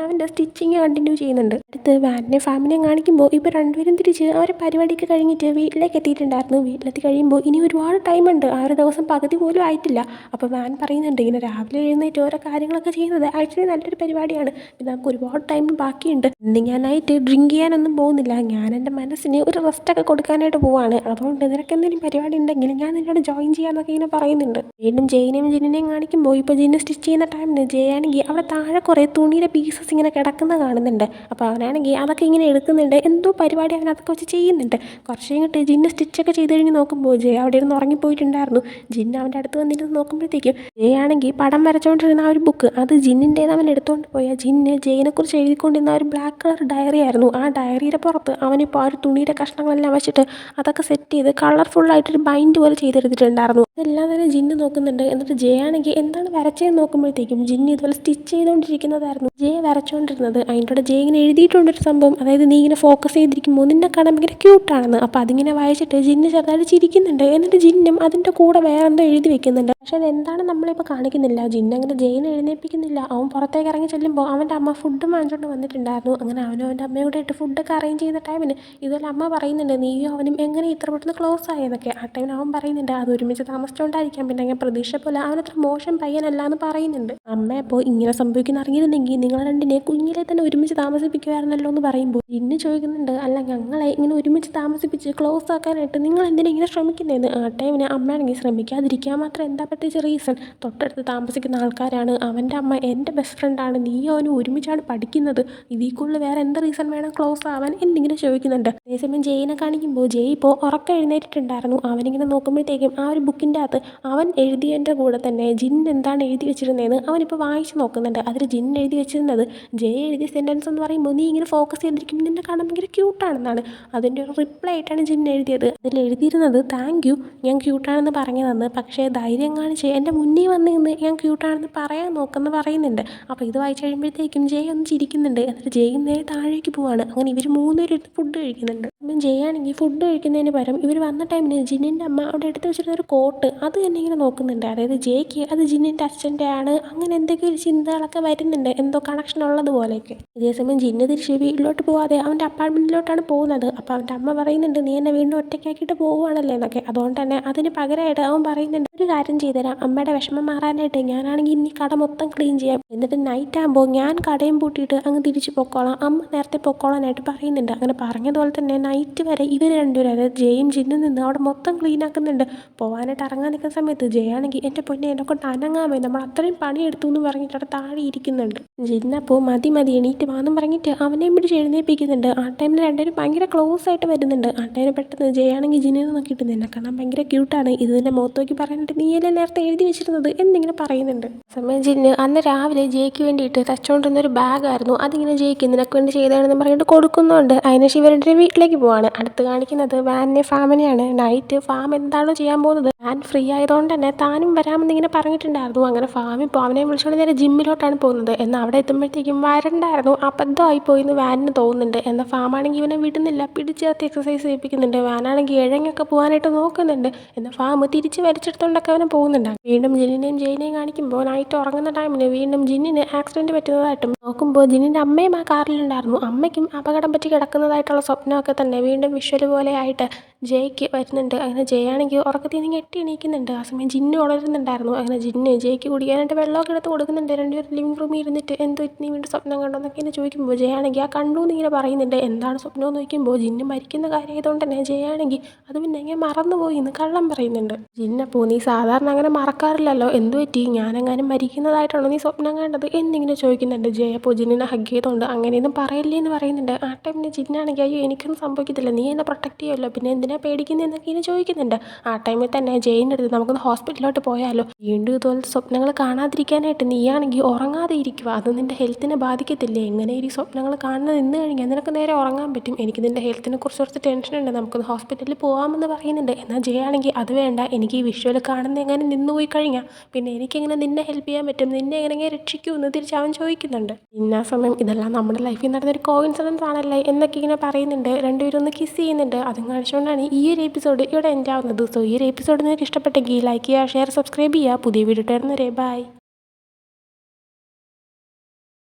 അവൻ്റെ സ്റ്റിച്ചിങ് കണ്ടിന്യൂ ചെയ്യുന്നുണ്ട്. അടുത്ത് വാനിനെ ഫാമിനെയും കാണിക്കുമ്പോൾ ഇപ്പോൾ രണ്ടുപേരും തിരിച്ച് അവരെ പരിപാടിയൊക്കെ കഴിഞ്ഞിട്ട് വീട്ടിലേക്ക് എത്തിയിട്ടുണ്ടായിരുന്നു. വീട്ടിലെത്തി കഴിയുമ്പോൾ ഇനി ഒരുപാട് ടൈമുണ്ട്, ആ ഒരു ദിവസം പകുതി പോലും ആയിട്ടില്ല. അപ്പോൾ വാൻ പറയുന്നുണ്ട് ഇങ്ങനെ രാവിലെ എഴുന്നേറ്റ് ഓരോ കാര്യങ്ങളൊക്കെ ചെയ്യുന്നത് ആക്ച്വലി നല്ലൊരു പരിപാടിയാണ്, പിന്നെ നമുക്ക് ഒരുപാട് ടൈം ബാക്കിയുണ്ട്, ഇന്ന് ഞാനായിട്ട് ഡ്രിങ്ക് ചെയ്യാനൊന്നും പോകുന്നില്ല, ഞാൻ എൻ്റെ മനസ്സിന് ഒരു റെസ്റ്റൊക്കെ കൊടുക്കാനായിട്ട് പോവാണ്, അതുകൊണ്ട് നിനക്ക് എന്തെങ്കിലും പരിപാടി ഉണ്ടെങ്കിൽ ഞാൻ നിന്നോട് ജോയിൻ ചെയ്യാമെന്നൊക്കെ ഇങ്ങനെ പറയുന്നുണ്ട്. വീണ്ടും ജെയിനെയും ജിന്നിനെയും കാണിക്കുമ്പോൾ ഇപ്പോൾ ജിന്ന് സ്റ്റിച്ച് ചെയ്യുന്ന ടൈമിന് ജയ് ആണെങ്കിൽ അവിടെ താഴെ കുറേ തുണിയുടെ പീസസ് ഇങ്ങനെ കിടക്കുന്ന കാണുന്നുണ്ട്. അപ്പോൾ അവനാണെങ്കിൽ അതൊക്കെ ഇങ്ങനെ എടുക്കുന്നുണ്ട്, എന്തോ പരിപാടി അവൻ അതൊക്കെ വെച്ച് ചെയ്യുന്നുണ്ട്. കുറച്ച് കഴിഞ്ഞിട്ട് ജിന്ന് സ്റ്റിച്ചൊക്കെ ചെയ്ത് കഴിഞ്ഞ് നോക്കുമ്പോൾ ജയ് അവിടെ ഇരുന്ന് ഉറങ്ങിപ്പോയിട്ടുണ്ടായിരുന്നു. ജിന്ന് അവൻ്റെ അടുത്ത് വന്നിരുന്ന് നോക്കുമ്പോഴത്തേക്കും ജയ് ആണെങ്കിൽ പടം വരച്ചുകൊണ്ടിരുന്ന ആ ഒരു ബുക്ക് അത് ജിന്നിൻ്റേത് അവൻ എടുത്തുകൊണ്ട് പോയ ജിന്ന് ജയിനെക്കുറിച്ച് എഴുതിക്കൊണ്ടിരുന്ന ഒരു ബ്ലാക്ക് കളർ ഡയറി ആയിരുന്നു. ആ ഡയറിയുടെ പുറത്ത് അവനിപ്പോൾ ആ ഒരു തുണിയുടെ കഷ്ണങ്ങളെല്ലാം വെച്ചിട്ട് അതൊക്കെ സെറ്റ് ചെയ്ത് കളർഫുള്ളായിട്ടൊരു ബൈൻഡ് പോലെ ചെയ്തെടുത്തിട്ടുണ്ടായിരുന്നു. ഇതെല്ലാം തന്നെ ജിന്ന് നോക്കുന്നുണ്ട്. എന്നിട്ട് ജയ് ആണെങ്കിൽ എന്താണ് വരച്ചതെന്ന് നോക്കുമ്പോഴത്തേക്കും ജിന്ന് ഇതുപോലെ സ്റ്റിച്ച് ചെയ്തുകൊണ്ടിരിക്കുന്നതായിരുന്നു ജയ് വരച്ചുകൊണ്ടിരുന്നത്. അതിൻ്റെ കൂടെ ജയ് ഇങ്ങനെ എഴുതിയിട്ടുണ്ടൊരു സംഭവം, അതായത് നീ ഇങ്ങനെ ഫോക്കസ് ചെയ്തിരിക്കുമ്പോൾ നിന്നെ കാണാൻ ഭയങ്കര ക്യൂട്ട് ക്യൂട്ടാണെന്ന്. അപ്പോൾ അതിങ്ങനെ വായിച്ചിട്ട് ജിന്ന് ചെറുതായിട്ട് ചിരിക്കുന്നുണ്ട്. എന്നിട്ട് ജിന്നും അതിൻ്റെ കൂടെ വേറെ എന്തോ എഴുതി വെക്കുന്നുണ്ട്. പക്ഷെ അതെന്താണ് നമ്മളിപ്പോൾ കാണിക്കുന്നില്ല. ജിന്ന് അങ്ങനെ ജയിനെ എഴുന്നേൽപ്പിക്കുന്നില്ല. അവൻ പുറത്തേക്ക് ഇറങ്ങി ചെല്ലുമ്പോൾ അവൻ്റെ അമ്മ ഫുഡ് വാങ്ങിച്ചുകൊണ്ട് വന്നിട്ടുണ്ടായിരുന്നു. അങ്ങനെ അവനും അവൻ്റെ അമ്മയും കൂടെ ഇട്ട് ഫുഡൊക്കെ അറേഞ്ച് ചെയ്യുന്ന ടൈമിന് ഇതുപോലെ അമ്മ പറയുന്നുണ്ട്, നീയും അവനും എങ്ങനെ ഇത്ര പെട്ടെന്ന് ക്ലോസ് ആയെന്നൊക്കെ. ആ ടൈമിന് അവൻ പറയുന്നുണ്ട് അത് ഒരുമിച്ച് താമസിച്ചുകൊണ്ടായിരിക്കാം, പിന്നെ ഞാൻ പ്രതീക്ഷ പോലെ അവനത്ര മോശം പയ്യനല്ല എന്ന് പറയുന്നുണ്ട്. അമ്മ അപ്പോൾ ഇങ്ങനെ സംഭവിക്കുന്ന അറിഞ്ഞിരുന്നെങ്കിൽ നിങ്ങൾ രണ്ടിനെ കുഞ്ഞിലെ തന്നെ ഒരുമിച്ച് താമസിപ്പിക്കുമായിരുന്നല്ലോ എന്ന് പറയുമ്പോൾ ജിന്ന് ചോദിക്കുന്നുണ്ട്, അല്ല ഞങ്ങളെ ഇങ്ങനെ ഒരുമിച്ച് താമസിപ്പിച്ച് ക്ലോസ് ആക്കാനായിട്ട് നിങ്ങൾ എന്തിനാ ഇങ്ങനെ ശ്രമിക്കുന്നതെന്ന്. ആ ടൈമിന് അമ്മയാണെങ്കിൽ ശ്രമിക്കാതിരിക്കാൻ മാത്രം എന്താ പ്രത്യേകിച്ച് റീസൺ, തൊട്ടടുത്ത് താമസിക്കുന്ന ആൾക്കാരാണ്, അവൻ്റെ അമ്മ എൻ്റെ ബെസ്റ്റ് ഫ്രണ്ടാണ്, നീ അവനും ഒരുമിച്ചാണ് പഠിക്കുന്നത്, ഇതിൽ കൂടുതൽ വേറെ എന്ത് റീസൺ വേണം ക്ലോസ് ആവാൻ എന്നിങ്ങനെ ചോദിക്കുന്നുണ്ട്. അതേസമയം ജയിനെ കാണിക്കുമ്പോൾ ജയ് ഇപ്പോൾ ഉറക്കം എഴുന്നേറ്റിട്ടുണ്ടായിരുന്നു. അവനിങ്ങനെ നോക്കുമ്പോഴത്തേക്കും ആ ഒരു ബുക്കിൻ്റെ അകത്ത് അവൻ എഴുതിയതിൻ്റെ കൂടെ തന്നെ ജിൻ എന്താണ് എഴുതി വെച്ചിരുന്നതെന്ന് അവനിപ്പോൾ വായിച്ച് നോക്കുന്നുണ്ട്. അതിൽ ജിൻ എഴുതി വെച്ചിരുന്നത് ജയ് എഴുതിയ സെൻറ്റൻസ് എന്ന് പറയുമ്പോൾ നീ ഇങ്ങനെ ഫോക്കസ് ചെയ്തിരിക്കും, നിന്നെ കാണാൻ ഭയങ്കര ക്യൂട്ടാണെന്നാണ്. അതിൻ്റെ ഒരു റിപ്ലൈ ആയിട്ടാണ് ജിൻ എഴുതിയത്. അതിൽ എഴുതിയിരുന്നത് താങ്ക് യു, ഞാൻ ക്യൂട്ടാണെന്ന് പറഞ്ഞതെന്ന്, പക്ഷേ ധൈര്യം കാണിച്ച് എൻ്റെ മുന്നിൽ വന്ന് നിന്ന് ഞാൻ ക്യൂട്ടാണെന്ന് പറയാൻ നോക്കുമെന്ന് പറയുന്നുണ്ട്. അപ്പോൾ ഇത് വായിച്ച് കഴിയുമ്പോഴത്തേക്കും ജയ് ഒന്ന് ചിരിക്കുന്നുണ്ട്. എന്നിട്ട് ജയ് നേരെ താഴേക്ക് പോവാണ്. അങ്ങനെ ഇവർ മൂന്നുപേരും ഫുഡ് കഴിക്കുന്നുണ്ട്. അപ്പം ജയ് ആണെങ്കിൽ ഫുഡ് കഴിക്കുന്നതിന് പകരം ഇവർ വന്ന ടൈമിന് ജിന്നിൻ്റെ അമ്മ അവിടെ എടുത്ത് വെച്ചിരുന്ന ഒരു കോട്ട് അത് തന്നെ ഇങ്ങനെ നോക്കുന്നുണ്ട്. അതായത് ജയ്ക്ക് അത് ജിന്നിൻ്റെ അച്ഛൻ്റെ ആണ്, അങ്ങനെ എന്തൊക്കെ ഒരു ചിന്തകളൊക്കെ വരുന്നുണ്ട്, എന്തോ കണക്ഷൻ ഉള്ളതുപോലെയൊക്കെ. ഇതേസമയം ജിന്ന് തിരിച്ച് വീട്ടിലോട്ട് പോവാതെ അവൻ്റെ അപ്പാർട്ട്മെൻറ്റിലോട്ടാണ് പോകുന്നത്. അപ്പോൾ അവൻ്റെ അമ്മ പറയുന്നുണ്ട്, നീ എന്നെ വീണ്ടും ഒറ്റയ്ക്കാക്കിയിട്ട് പോവുകയാണല്ലേ എന്നൊക്കെ. അതുകൊണ്ട് തന്നെ അതിന് പകരമായിട്ട് അവൻ പറയുന്നുണ്ട്, ഒരു കാര്യം ചെയ്തുതരാം, അമ്മയുടെ വിഷമം മാറാനായിട്ട് ഞാനാണെങ്കിൽ ഇനി കട മൊത്തം ക്ലീൻ ചെയ്യാം, എന്നിട്ട് നൈറ്റ് ആകുമ്പോൾ ഞാൻ കടയും പൂട്ടിയിട്ട് അങ്ങ് തിരിച്ച് പൊക്കോളാം, അമ്മ നേരത്തെ പൊക്കോളാനായിട്ട് പറയുന്നുണ്ട്. അങ്ങനെ പറഞ്ഞതുപോലെ തന്നെ നൈറ്റ് വരെ ഇവർ രണ്ടുപേരും, അതായത് ജയും ജിന്നും നിന്ന് അവിടെ മൊത്തം ക്ലീൻ ആക്കുന്നുണ്ട്. പോകാനായിട്ട് ഇറങ്ങാൻ നിൽക്കുന്ന സമയത്ത് ജയാണെങ്കിൽ എൻ്റെ പൊന്നെ എന്നെ കൊണ്ട് അനങ്ങാമേ, നമ്മൾ അത്രയും പണിയെടുത്തു എന്ന് പറഞ്ഞിട്ട് അവിടെ താഴെ ഇരിക്കുന്നുണ്ട്. ജിന്നപ്പോൾ മതി മതി എണീറ്റ് വാന്നും പറഞ്ഞിട്ട് അവനെയും പിടിച്ച് എഴുന്നേൽപ്പിക്കുന്നുണ്ട്. ആ ടൈമിൽ രണ്ടുപേരും ഭയങ്കര ക്ലോസ് ആയിട്ട് വരുന്നുണ്ട്. ആ ടൈമിൽ പെട്ടെന്ന് ജയാണെങ്കിൽ ജിന്നിനെ നോക്കിയിട്ട് നിന്നെ കാണാൻ ഭയങ്കര ക്യൂട്ടാണ്, ഇത് തന്നെ മുഖത്ത് നോക്കി പറയാനായിട്ട് നീയല്ലേ നേരത്തെ എഴുതി വെച്ചിരുന്നത് എന്നിങ്ങനെ പറയുന്നുണ്ട്. സമയം ജിന്ന് അന്ന് രാവിലെ ജയ്ക്ക് വേണ്ടിയിട്ട് തച്ചുകൊണ്ടിരുന്നൊരു ബാഗായിരുന്നു, അതിങ്ങനെ ജയ്ക്ക് നിനക്ക് വേണ്ടി ചെയ്തതാണെന്ന് പറഞ്ഞിട്ട് കൊടുക്കുന്നുണ്ട്. അതിന് ശിവരൻ്റെ വീട്ടിലേക്ക് പോവാണ്. അടുത്ത് കാണിക്കുന്നത് വാനിനെ ഫാമിനെയാണ്. നൈറ്റ് ഫാം എന്താണോ ചെയ്യാൻ പോകുന്നത്, വാൻ ഫ്രീ ആയതുകൊണ്ട് തന്നെ താനും വരാമെന്നിങ്ങനെ പറഞ്ഞിട്ടുണ്ടായിരുന്നു. അങ്ങനെ ഫാമിൽ ഇപ്പോൾ അവനെ വിളിച്ചുകൊണ്ട് നേരെ ജിമ്മിലോട്ടാണ് പോകുന്നത്. എന്നാൽ അവിടെ എത്തുമ്പോഴത്തേക്കും വരണ്ടായിരുന്നു, അബദ്ധമായി പോയിന്ന് വാനിന് തോന്നുന്നുണ്ട്. എന്നാൽ ഫാമാണെങ്കിൽ ഇവനെ വിടുന്നില്ല, പിടിച്ചേർത്ത് എക്സസൈസ് ചെയ്യിപ്പിക്കുന്നുണ്ട്. വാനാണെങ്കിൽ ഇഴങ്ങൊക്കെ പോകാനായിട്ട് നോക്കുന്നുണ്ട്. എന്നാൽ ഫാം തിരിച്ച് വലിച്ചെടുത്തുകൊണ്ടൊക്കെ അവനെ പോകുന്നുണ്ട്. വീണ്ടും ജിന്നിനെയും ജയിനെയും കാണിക്കുമ്പോൾ നൈറ്റ് ഉറങ്ങുന്ന ടൈമിന് വീണ്ടും ജിന്നിന് ആക്സിഡൻറ്റ് പറ്റുന്നതായിട്ടും നോക്കുമ്പോൾ ജിന്നിൻ്റെ അമ്മയും ആ കാറിലുണ്ടായിരുന്നു. അമ്മയ്ക്കും അപകടം പറ്റി കിടക്കുന്നതായിട്ടുള്ള സ്വപ്നമൊക്കെ തന്നെ വീണ്ടും വിഷ്വൽ പോലെ ആയിട്ട് ജയ്ക്ക് വരുന്നുണ്ട്. അങ്ങനെ ജയാണെങ്കിൽ ഉറക്കത്തിൽ നിന്ന് ഞെട്ടി എണീക്കുന്നുണ്ട്. ആ സമയം ജിന്ന് ഉണരുന്നുണ്ടായിരുന്നു. അങ്ങനെ ജിന്ന് ജയ്ക്ക് കുടിക്കാനായിട്ട് വെള്ളമൊക്കെ എടുത്ത് കൊടുക്കുന്നുണ്ട്. രണ്ടുപേരും ലിവിംഗ് റൂമിൽ ഇരുന്നിട്ട് എന്തോ നീ വീണ്ടും സ്വപ്നം കണ്ടോ എന്നൊക്കെ ഇങ്ങനെ ചോദിക്കുമ്പോൾ ജയാണെങ്കിൽ ആ കണ്ടു എന്നിങ്ങനെ പറയുന്നുണ്ട്. എന്താണ് സ്വപ്നം എന്ന് ചോദിക്കുമ്പോൾ ജിന്ന് മരിക്കുന്ന കാര്യമായതുകൊണ്ട് തന്നെ ജയാണെങ്കിൽ അത് പിന്നെ എങ്ങനെ മറന്നുപോയി എന്ന് കള്ളം പറയുന്നുണ്ട്. ജിന്നപ്പോൾ നീ സാധാരണ അങ്ങനെ മറക്കാറില്ലല്ലോ, എന്തു പറ്റി, ഞാനെങ്ങാനും മരിക്കുന്നതായിട്ടാണോ നീ സ്വപ്നം കണ്ടത് എന്നിങ്ങനെ ചോദിക്കുന്നുണ്ട്. ജയ അപ്പോൾ ജിന്നിനെ ഹഗ് ചെയ്തുകൊണ്ട് അങ്ങനെയൊന്നും പറയല്ലേ എന്ന് പറയുന്നുണ്ട്. ആ ടൈമിന് ജിന്നാണെങ്കിൽ അയ്യോ എനിക്കൊന്നും സംഭവിക്കത്തില്ല, നീ എന്നെ പ്രൊട്ടക്ട് ചെയ്യുമല്ലോ, പിന്നെ എന്തിനാ പേടിക്കുന്നതെന്നൊക്കെ ഇങ്ങനെ ചോദിക്കുന്നുണ്ട്. ആ ടൈമിൽ തന്നെ ജയിൻ്റെ അടുത്ത് നമുക്കൊന്ന് ഹോസ്പിറ്റലിലോട്ട് പോയാലോ, വീണ്ടും ഇതുപോലെ സ്വപ്നങ്ങൾ കാണാതിരിക്കാനായിട്ട് നീയാണെങ്കിൽ ഉറങ്ങാതെ ഇരിക്കുക, അത് നിൻ്റെ ഹെൽത്തിനെ ബാധിക്കത്തില്ലേ, എങ്ങനെ ഈ സ്വപ്നങ്ങൾ കാണുന്നത് നിന്ന് കഴിഞ്ഞാൽ നിനക്ക് നേരെ ഉറങ്ങാൻ പറ്റും, എനിക്ക് നിൻ്റെ ഹെൽത്തിനെ കുറിച്ച് കുറച്ച് ടെൻഷനുണ്ട്, നമുക്കൊന്ന് ഹോസ്പിറ്റലിൽ പോകാമെന്ന് പറയുന്നുണ്ട്. എന്നാൽ ജയാണെങ്കിൽ അത് വേണ്ട, എനിക്ക് ഈ വിഷ്വൽ കാണുന്ന എങ്ങനെ നിന്ന് പോയി കഴിഞ്ഞാൽ പിന്നെ എനിക്കെങ്ങനെ നിന്നെ ഹെൽപ്പ് ചെയ്യാൻ പറ്റും, നിന്നെ എങ്ങനെ രക്ഷിക്കുമെന്ന് തിരിച്ച് അവൻ ചോദിക്കുന്നുണ്ട്. ഇന്ന സമയം ഇതെല്ലാം നമ്മുടെ ലൈഫിൽ നടന്നൊരു കോയിൻസിഡൻസ് ആണല്ലേ എന്നൊക്കെ ഇങ്ങനെ പറയുന്നുണ്ട്. രണ്ടുപേരും ഒന്ന് കിസ് ചെയ്യുന്നുണ്ട്. അതും കാണിച്ചുകൊണ്ടാണ് ഈ ഒരു എപ്പിസോഡ് ഇവിടെ എൻഡ് ആവുന്നത്. സോ ഈ ഒരു എപ്പിസോഡ് നിങ്ങൾക്ക് ഇഷ്ടപ്പെട്ടെങ്കിൽ ലൈക്ക് ചെയ്യുക, ഷെയർ, സബ്സ്ക്രൈബ് ചെയ്യുക. പുതിയ വീഡിയോ ഇട്ടുവരുന്നവരെ ബൈ.